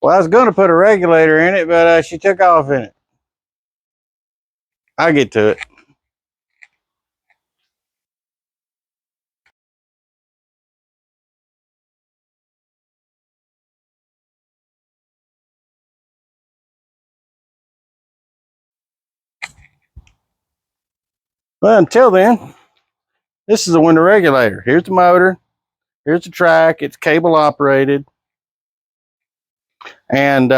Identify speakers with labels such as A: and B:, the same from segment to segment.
A: Well, I was going to put a regulator in it, but she took off in it. I'll get to it. Well, until then, this is a window regulator. Here's the motor. Here's the track. It's cable operated. And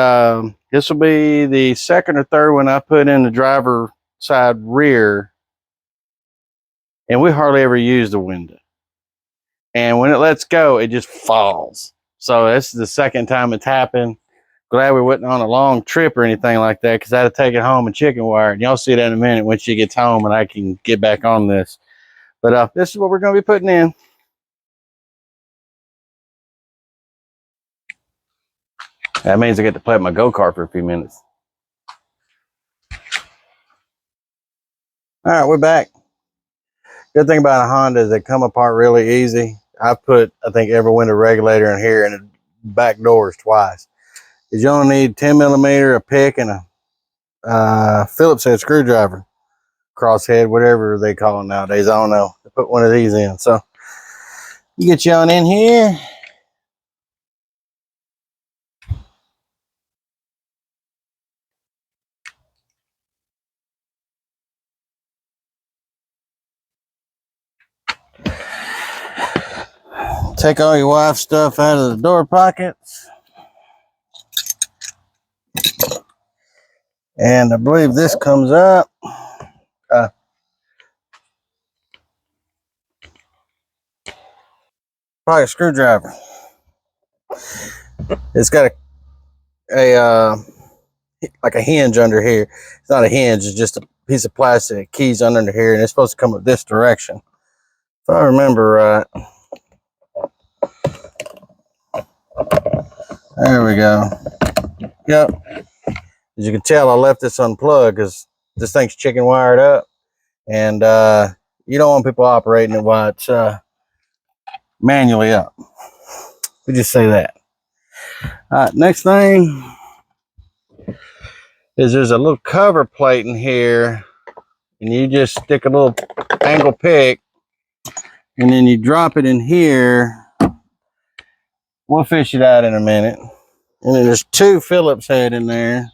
A: this will be the second or third one I put in the driver side rear. And we hardly ever use the window. And when it lets go, it just falls. So this is the second time it's happened. Glad we wasn't on a long trip or anything like that, because I'd have taken it home and chicken wire. And y'all see that in a minute when she gets home and I can get back on this. But this is what we're going to be putting in. That means I get to play with my go-kart for a few minutes. All right, we're back. Good thing about a Honda is they come apart really easy. I've put, I think, every window regulator in here and the back doors twice. Because you only need 10 millimeter, a pick, and a Phillips head screwdriver. Crosshead, whatever they call them nowadays. I don't know. To put one of these in. So, you get you on in here. Take all your wife's stuff out of the door pockets. And I believe this comes up. Probably a screwdriver. It's got a like a hinge under here. It's not a hinge, it's just a piece of plastic. Keys under here, and it's supposed to come up this direction. If I remember right. There we go. Yep. As you can tell, I left this unplugged because this thing's chicken wired up. And you don't want people operating it while it's manually up. We just say that. All right, next thing is there's a little cover plate in here, and you just stick a little angle pick, and then you drop it in here. We'll fish it out in a minute. And then there's two Phillips head in there,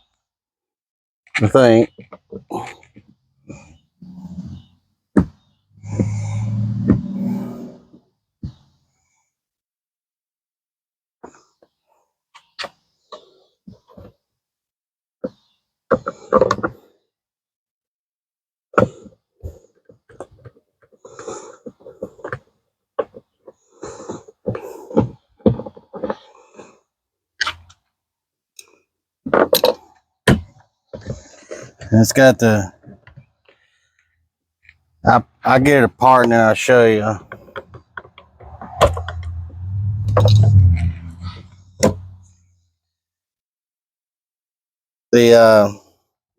A: I think. And it's got the, I'll get it apart and then I'll show you. The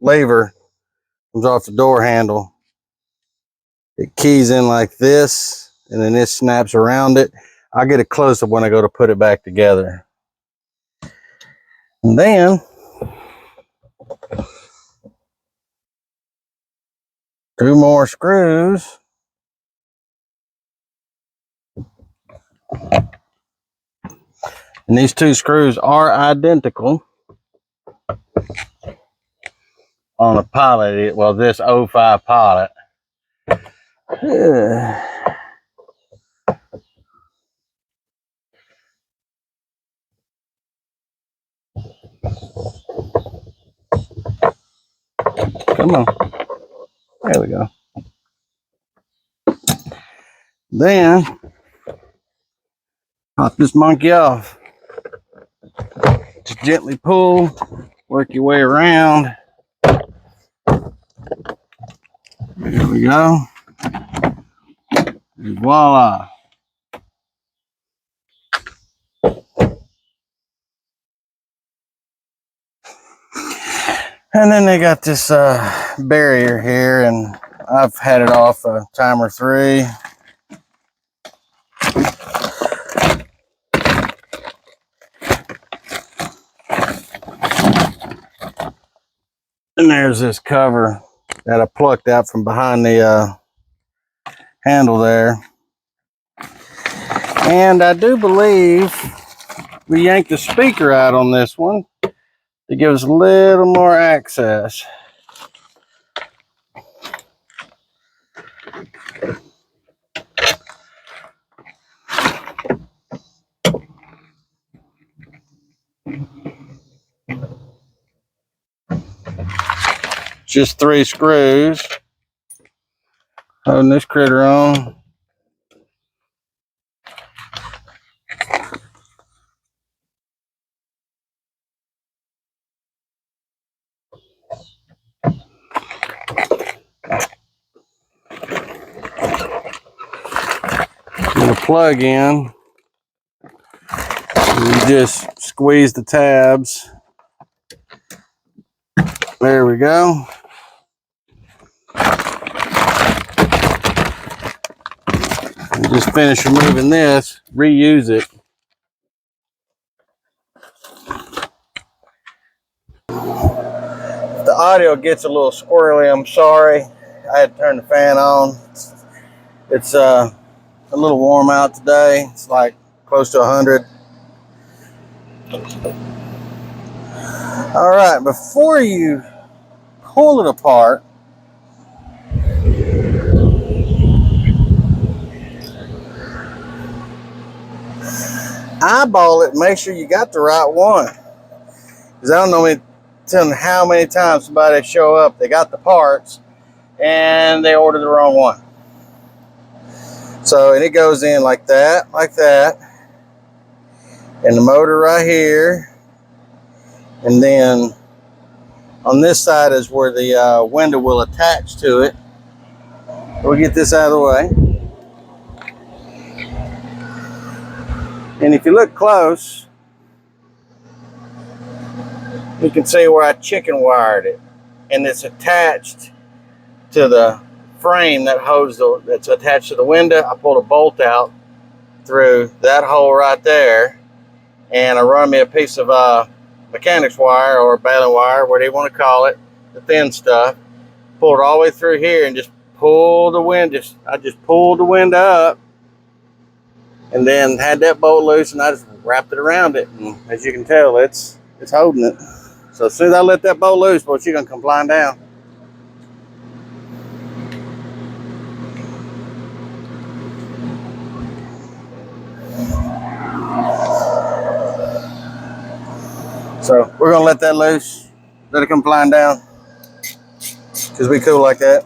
A: lever comes off the door handle. It keys in like this, and then this snaps around it. I'll get a close-up when I go to put it back together. And then two more screws. And these two screws are identical on a Pilot. Well, this 05 Pilot. Come on. There we go. Then pop this monkey off. Just gently pull, work your way around. There we go. And voila. And then they got this barrier here, and I've had it off a time or three. And there's this cover that I plucked out from behind the handle there. And I do believe we yanked the speaker out on this one to give us a little more access. Just 3 screws holding this critter on. Get a plug in. You just squeeze the tabs. There we go. And just finish removing this, reuse it. If the audio gets a little squirrely, I'm sorry. I had to turn the fan on. It's a little warm out today. It's like close to 100. All right, before you pull it apart, eyeball it and make sure you got the right one. Because I don't know how many times somebody show up, they got the parts, and they ordered the wrong one. So, and it goes in like that, and the motor right here, and then on this side is where the window will attach to it. We'll get this out of the way. And if you look close, you can see where I chicken wired it, and it's attached to the frame that holds that's attached to the window. I pulled a bolt out through that hole right there, and I run me a piece of mechanics wire or baling wire, whatever you want to call it, the thin stuff. Pulled it all the way through here and just pulled the window. I just pulled the window up, and then had that bolt loose, and I just wrapped it around it. And as you can tell, it's holding it. So as soon as I let that bolt loose, boy, she's gonna come flying down. So we're gonna let that loose, let it come flying down, because we cool like that.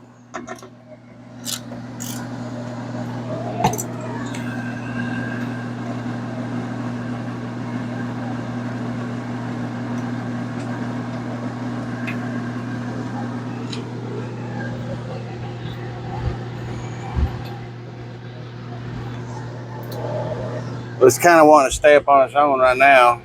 A: But it's kind of wanting to stay up on its own right now.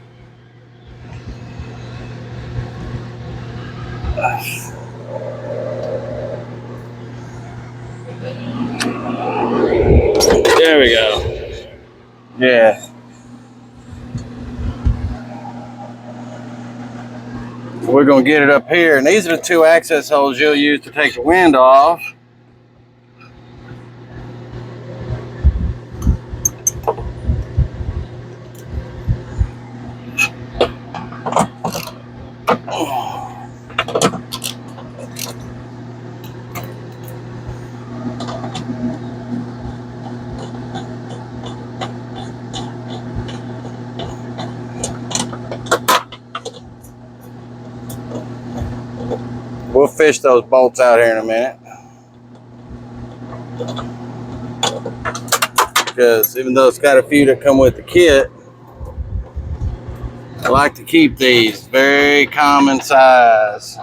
A: There we go. Yeah. We're going to get it up here. And these are the 2 access holes you'll use to take the wind off. We'll fish those bolts out here in a minute. Because even though it's got a few that come with the kit, I like to keep these very common size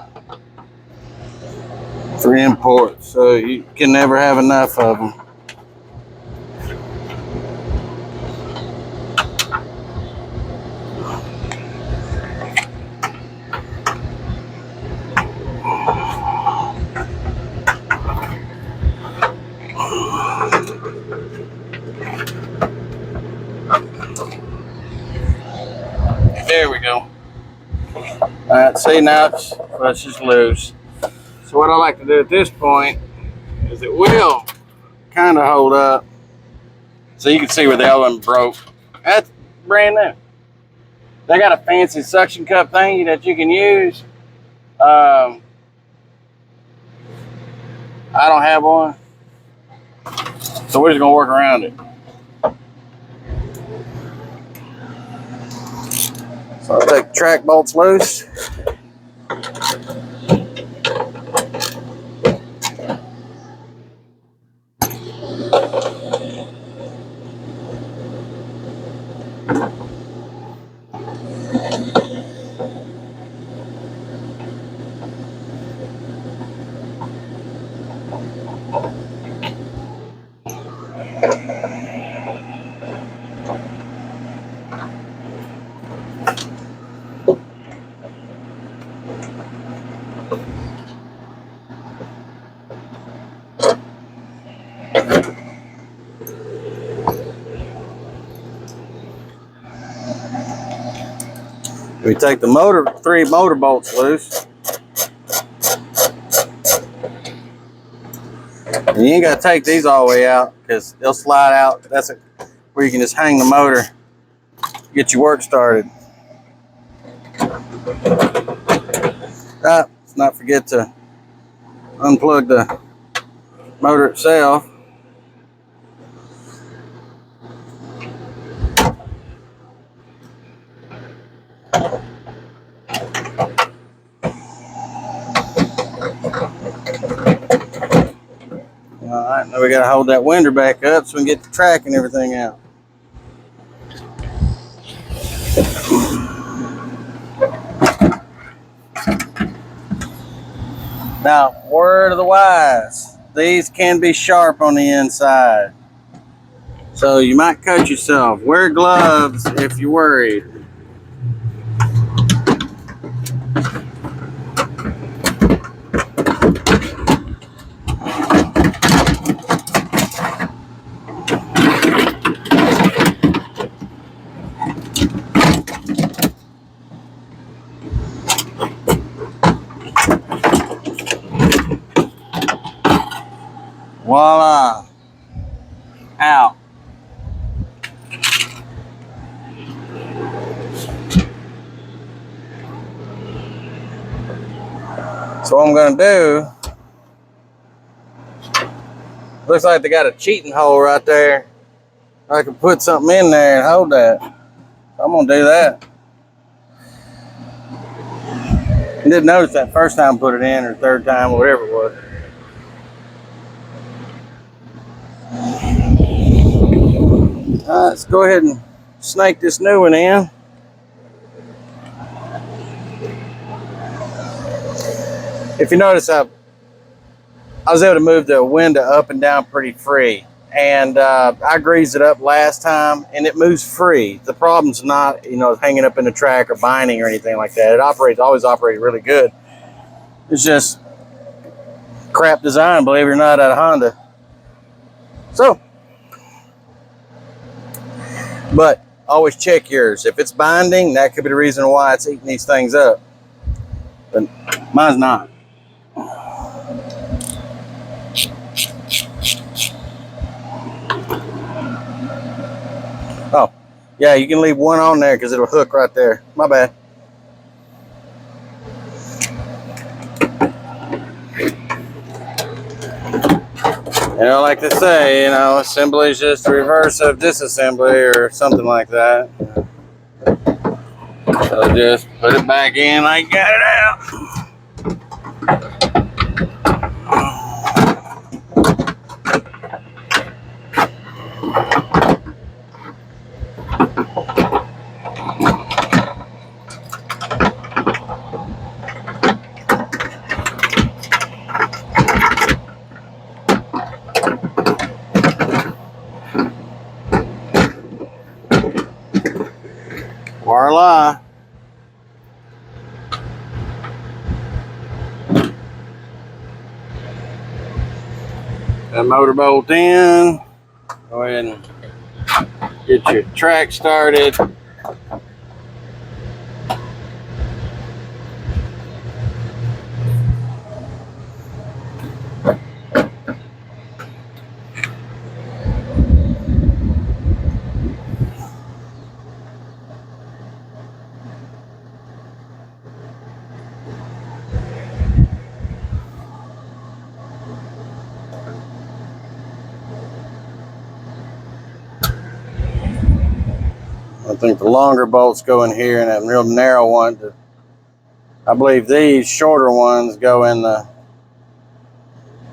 A: for import, so you can never have enough of them. There we go. All right, see, now it's just loose. So what I like to do at this point is it will kind of hold up. So you can see where the element broke. That's brand new. They got a fancy suction cup thingy that you can use. I don't have one. So we're just gonna work around it. So I'll take the track bolts loose. We take the three motor bolts loose. And you ain't got to take these all the way out because they'll slide out. That's where you can just hang the motor, get your work started. Let's not forget to unplug the motor itself. Alright, now we got to hold that winder back up so we can get the track and everything out. Now, word of the wise, these can be sharp on the inside. So you might cut yourself. Wear gloves if you're worried. Voila. Out. So what I'm going to do, looks like they got a cheating hole right there. I can put something in there and hold that. So I'm going to do that. I didn't notice that first time I put it in, or third time, or whatever it was. All right, let's go ahead and snake this new one in. If you notice, I was able to move the window up and down pretty free. And I greased it up last time, and it moves free. The problem's not, hanging up in the track or binding or anything like that. It always operated really good. It's just crap design, believe it or not, out of Honda. So, but always check yours. If it's binding, that could be the reason why it's eating these things up. But mine's not. Oh, yeah, you can leave one on there because it'll hook right there. My bad. Like they say, assembly is just the reverse of disassembly or something like that. So just put it back in like got it out. Voila. That motor bolt in. Go ahead and get your track started. I think the longer bolts go in here, and that real narrow one, I believe these shorter ones go in the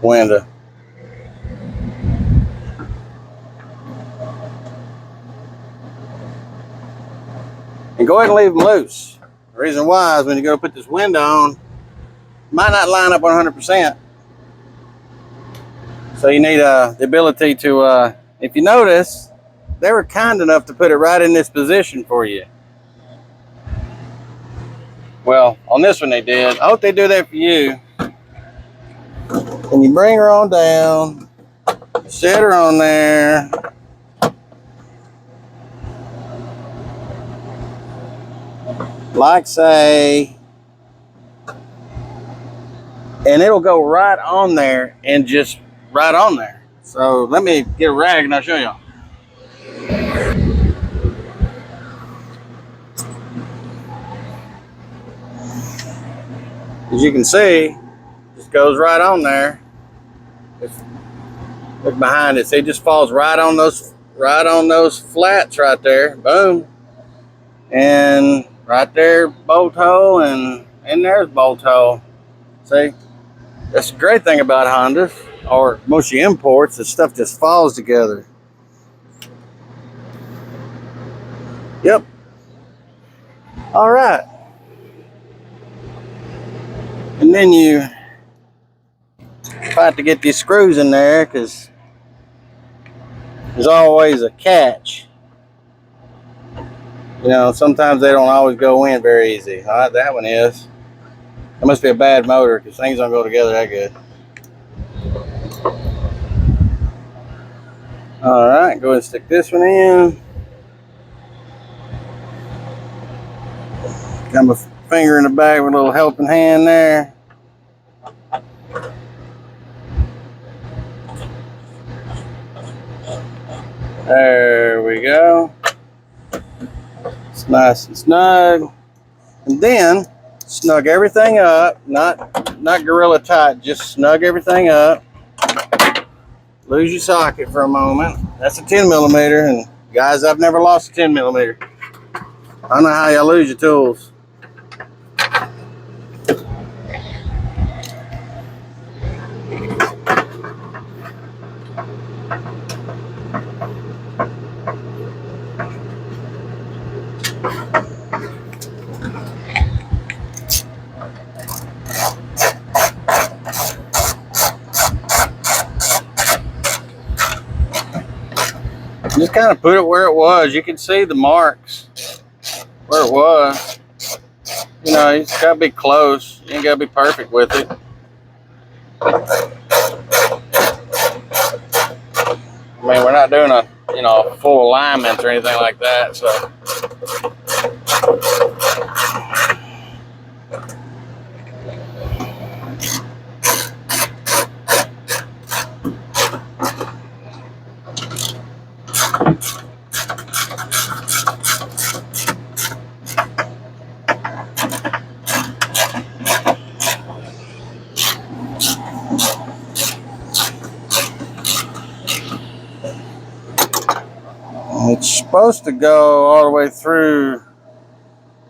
A: window. And go ahead and leave them loose. The reason why is when you go to put this window on, it might not line up 100%. So you need the ability to, if you notice, they were kind enough to put it right in this position for you. Well, on this one they did. I hope they do that for you. When you bring her on down, set her on there. Like say, and it'll go right on there and just right on there. So let me get a rag and I'll show y'all. As you can see, just goes right on there. Look behind it. See, it just falls right on those flats right there. Boom. And right there, bolt hole, and there's bolt hole. See, that's the great thing about Hondas, or most of the imports, the stuff just falls together. Yep. All right. And then you fight to get these screws in there, because there's always a catch. You know, sometimes they don't always go in very easy. All right, that one is. It must be a bad motor, because things don't go together that good. All right, go ahead and stick this one in. Got my finger in the back with a little helping hand there. There we go. It's nice and snug. And then snug everything up, not gorilla tight, just snug everything up. Lose your socket for a moment. That's a 10 millimeter, and guys, I've never lost a 10 millimeter. I don't know how y'all lose your tools. Just kind of put it where it was. You can see the marks where it was. You know, it's got to be close. You ain't got to be perfect with it. I mean, we're not doing a full alignment or anything like that, so. It's supposed to go all the way through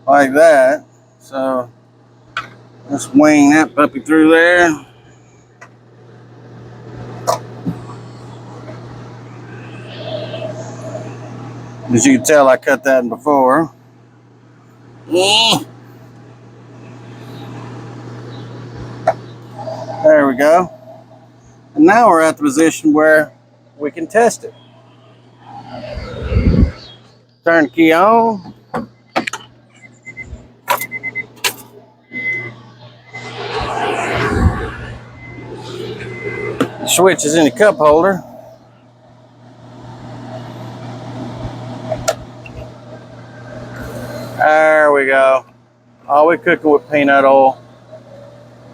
A: like that, so let's wing that puppy through there. As you can tell, I cut that in before. There we go. And now we're at the position where we can test it. Turn the key on. The switch is in the cup holder. There we go. Oh, we're cooking with peanut oil.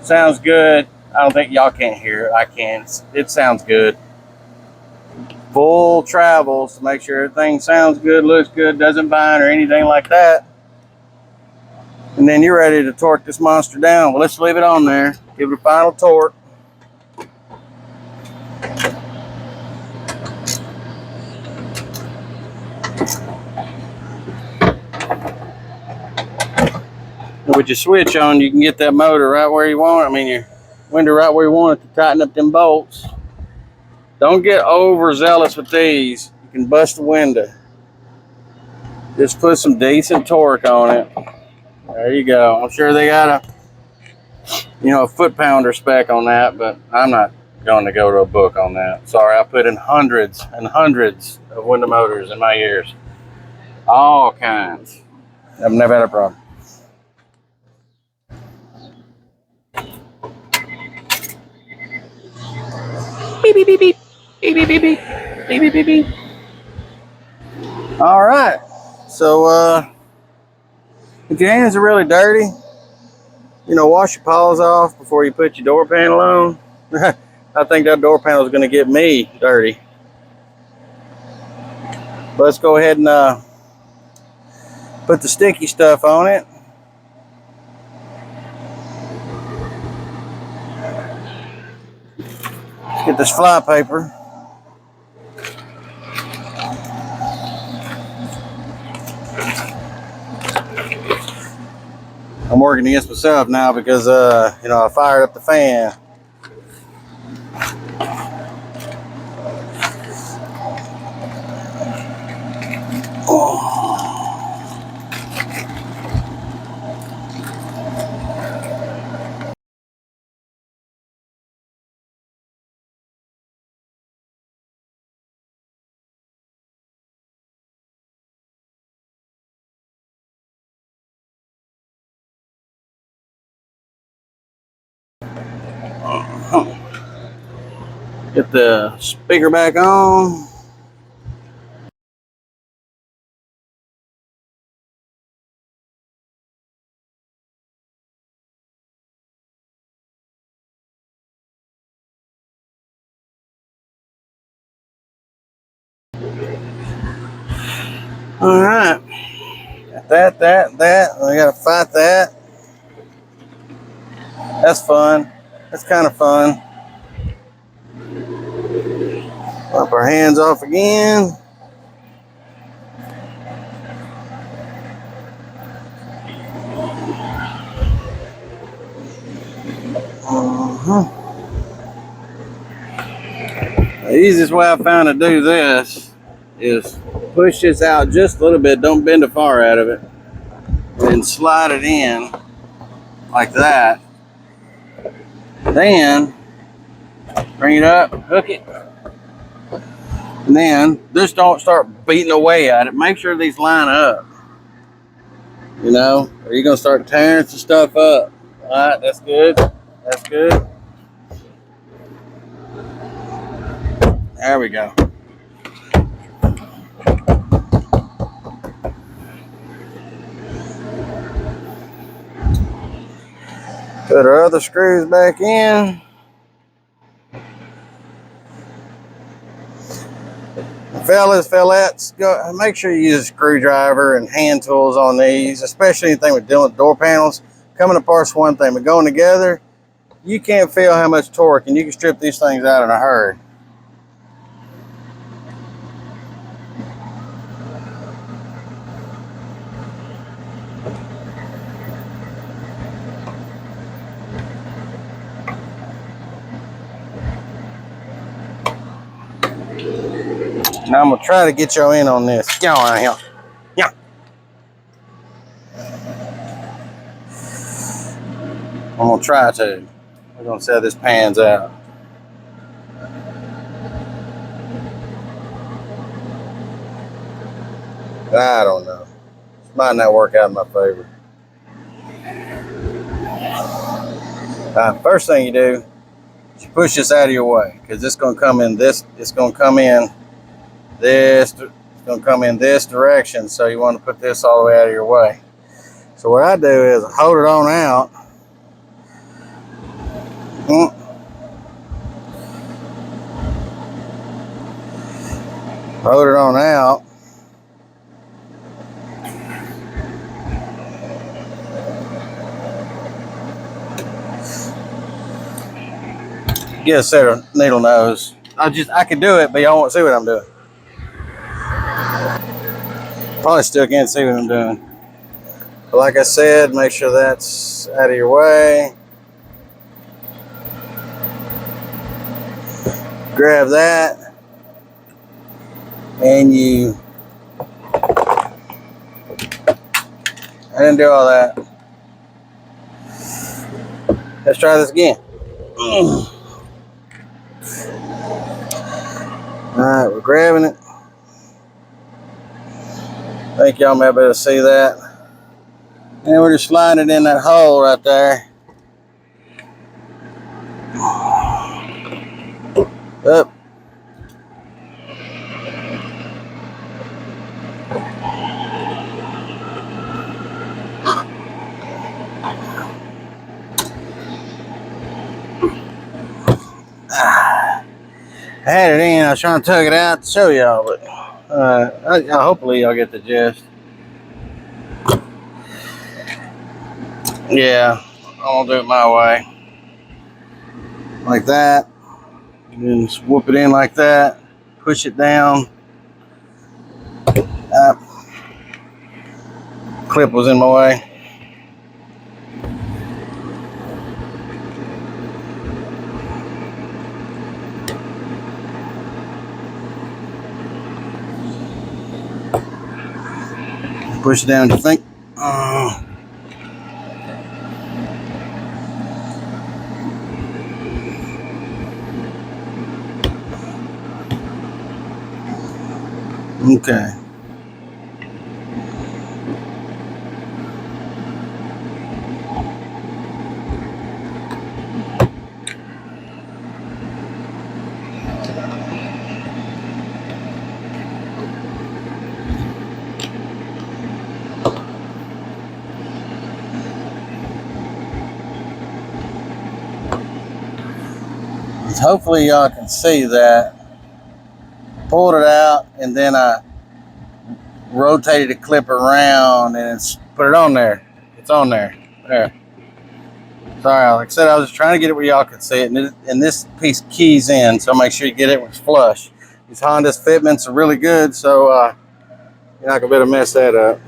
A: Sounds good. I don't think y'all can't hear it. I can. It sounds good. Full travels to make sure everything sounds good, looks good, doesn't bind or anything like that. And then you're ready to torque this monster down. Well, let's leave it on there. Give it a final torque. with your switch on, you can get that motor right where you want it. I mean, your window right where you want it to tighten up them bolts. Don't get overzealous with these. You can bust the window. Just put some decent torque on it. There you go. I'm sure they got a foot-pounder spec on that, but I'm not going to go to a book on that. Sorry, I put in hundreds and hundreds of window motors in my years. All kinds. I've never had a problem. Beep, beep, beep, beep. Beep, beep, beep, beep. Beep, beep, beep, beep. All right. So, if your hands are really dirty, wash your paws off before you put your door panel on. I think that door panel is going to get me dirty. But let's go ahead and put the sticky stuff on it. Get this fly paper. I'm working against myself now because I fired up the fan. Get the speaker back on. All right. Got that. I gotta fight that. That's fun. That's kind of fun. Wipe our hands off again. The easiest way I found to do this is push this out just a little bit. Don't bend the far out of it. And slide it in like that. Then bring it up, hook it. And then just don't start beating away at it. Make sure these line up. Or you're going to start tearing some stuff up. All right, that's good. That's good. There we go. Put our other screws back in. Fellas, fellettes, make sure you use a screwdriver and hand tools on these, especially anything with dealing with door panels. Coming apart's one thing, but going together, you can't feel how much torque, and you can strip these things out in a hurry. Now I'm gonna try to get you in on this. Get on here. Yeah. I'm gonna try to. We're gonna see how this pans out. I don't know. This might not work out in my favor. First thing you do is you push this out of your way, because it's gonna come in this. It's gonna come in this. It's gonna come in this direction. So you want to put this all the way out of your way. So what I do is hold it on out. Hold it on out. Get a set of needle nose. I can do it, but y'all won't see what I'm doing. Probably still can't see what I'm doing. But like I said, make sure that's out of your way. Grab that, and I didn't do all that. Let's try this again. Alright, we're grabbing it. I think y'all may be able to see that. And we're just sliding it in that hole right there. Up. I had it in. I was trying to tug it out to show y'all, but hopefully y'all get the gist. Yeah, I'm gonna do it my way, like that. And then swoop it in like that. Push it down. Clip was in my way. Push it down, you think? Okay. Hopefully y'all can see that. Pulled it out, and then I rotated the clip around and put it on there. It's on there. There. Sorry, like I said, I was just trying to get it where y'all could see it, and this piece keys in, so make sure you get it when it's flush. These Honda's fitments are really good, so you're not gonna be able to mess that up.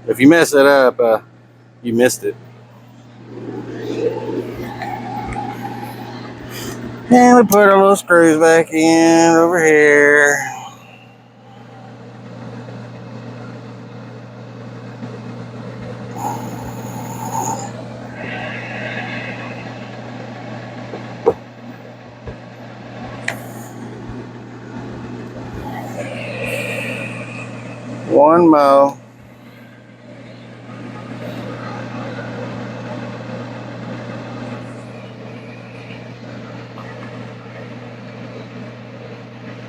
A: If you mess it up, you missed it. And we put our little screws back in over here. One more.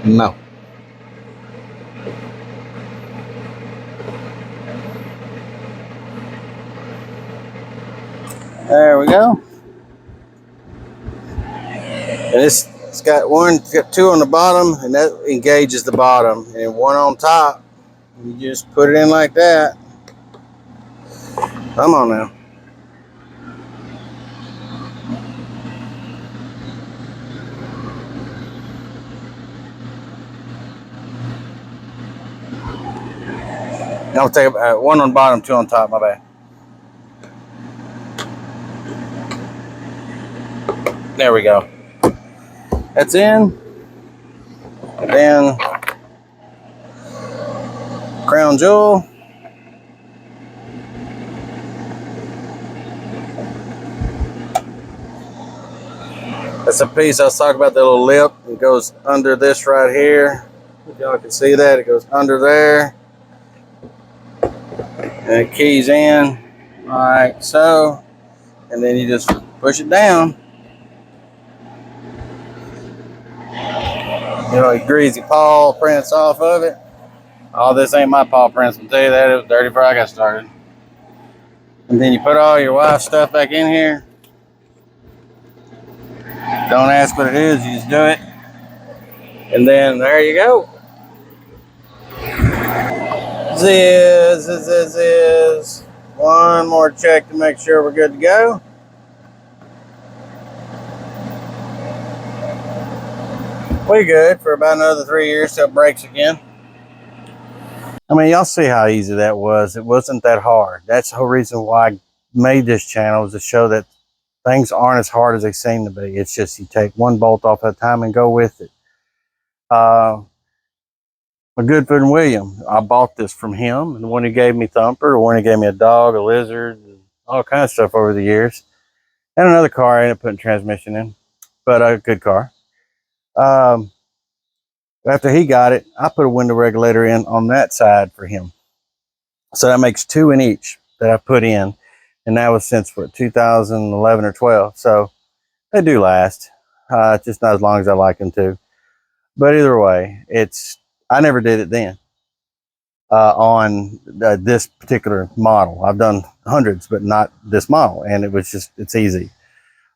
A: No. There we go. And it's got two on the bottom, and that engages the bottom, and one on top. You just put it in like that. Come on now. I'll take one on the bottom, two on top, my bad. There we go. That's in. And then crown jewel. That's a piece I was talking about, that little lip. It goes under this right here. If y'all can see that, it goes under there. And it keys in, like so. And then you just push it down. You know, greasy paw prints off of it. All this ain't my paw prints, I'll tell you that. It was dirty before I got started. And then you put all your wife's stuff back in here. Don't ask what it is, you just do it. And then there you go. Ziz. One more check to make sure we're good to go. We're good for about another 3 years till it breaks again. I mean, y'all see how easy that was. It wasn't that hard. That's the whole reason why I made this channel, is to show that things aren't as hard as they seem to be. It's just you take one bolt off at a time and go with it. My good friend William, I bought this from him, and the one he gave me Thumper, the one he gave me a dog, a lizard, all kinds of stuff over the years. And another car I ended up putting transmission in, but a good car. Um, After he got it, I put a window regulator in on that side for him. So that makes two in each that I put in. And that was since what, 2011 or 12. So they do last. Just not as long as I like them to. But either way, I never did it then on this particular model. I've done hundreds, but not this model. And it's easy.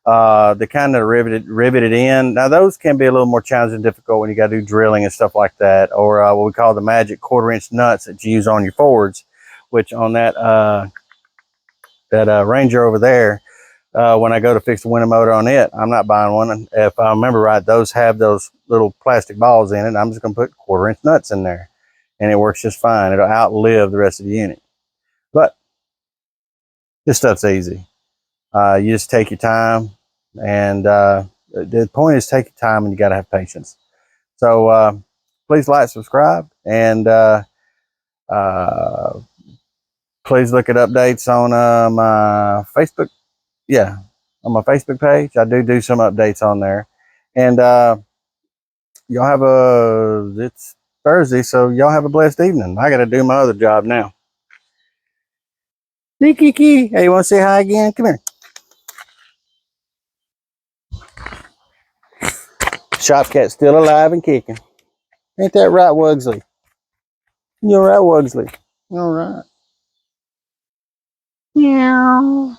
A: The kind that are riveted in. Now those can be a little more challenging and difficult when you got to do drilling and stuff like that, or what we call the magic 1/4-inch nuts that you use on your Fords, which on that Ranger over there, when I go to fix the window motor on it, I'm not buying one. And if I remember right, those have those little plastic balls in it. I'm just going to put 1/4-inch nuts in there, and it works just fine. It'll outlive the rest of the unit. But this stuff's easy. You just take your time, and the point is take your time, and you got to have patience. So please like, subscribe, and please look at updates on my Facebook. Yeah, on my Facebook page. I do some updates on there. And y'all it's Thursday, so y'all have a blessed evening. I got to do my other job now. Kiki, hey, you want to say hi again? Come here. Shopcat's still alive and kicking. Ain't that right, Wugsley? You're right, Wugsley. All right. Meow.